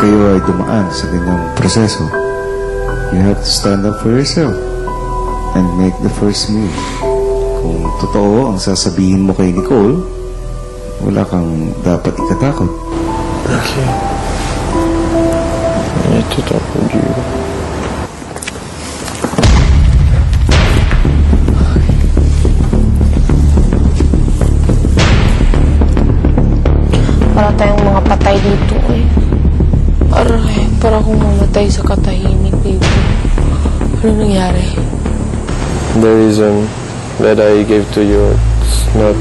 kayo ay dumaan sa ganyang proseso, you have to stand up for yourself and make the first move. Kung totoo ang sasabihin mo kay Nicole, wala kang dapat ikatakot. Okay. I need to talk with you. Para tayong mga patay dito eh. Aray, para akong mamatay sa katahimik dito. Ano nangyari? The reason that I gave to you, it's not...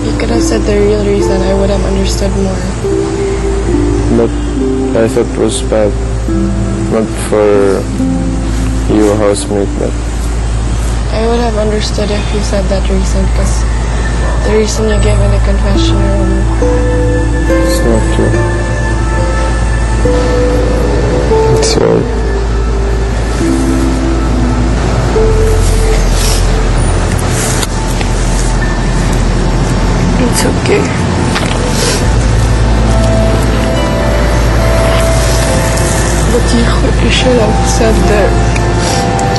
You could have said the real reason. I would have understood more. But I thought it was bad. Not for you, housemate, but... I would have understood if you said that reason, because the reason you gave in the confession room. It's not true. It's right. It's okay. But you should have said the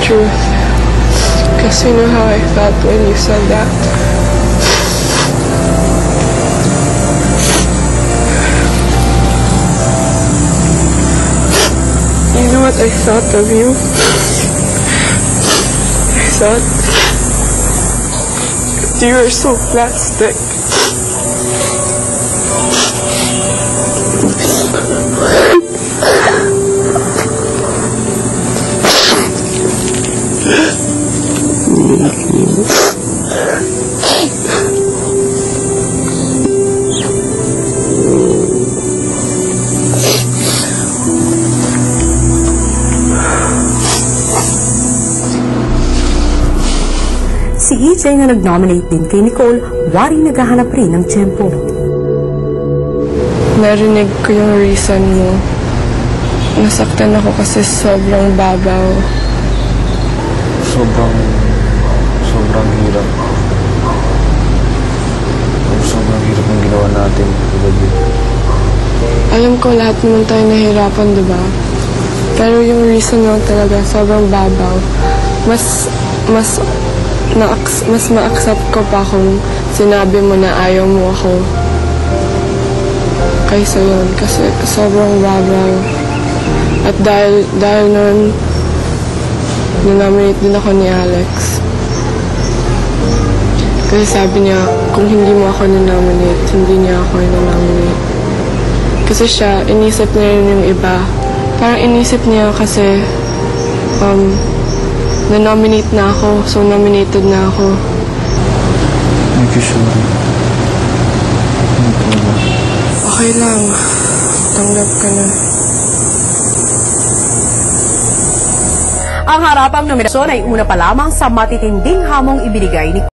truth. Because you know how I felt when you said that. You know what I thought of you? I thought you were so plastic. Si EJ na nag-nominate din kay Nicole, wari naghahanap rin ng tiyempo. Narinig ko yung reason mo. Nasaktan ako kasi sobrang babaw. Sobrang hirap. Sobrang hirap ang ginawa natin kagabi. Alam ko lahat naman tayo nahirapan, diba? Pero yung reason lang talaga, sobrang babaw. Mas ma-accept ko pa kung sinabi mo na ayaw mo ako kaysa yun, kasi sobrang babaw. At dahil nun, ninominate din ako ni Alex. Kasi sabi niya, kung hindi mo ako ninominate, hindi niya ako ninominate. Kasi siya, inisip niya rin yung iba. Parang inisip niya kasi, na-nominate na ako, so nominated na ako. Thank you, sorry. Okay lang. Tanggap ka na. Ang harapang nominasyon ay una pa lamang sa matitinding hamong ibinigay ni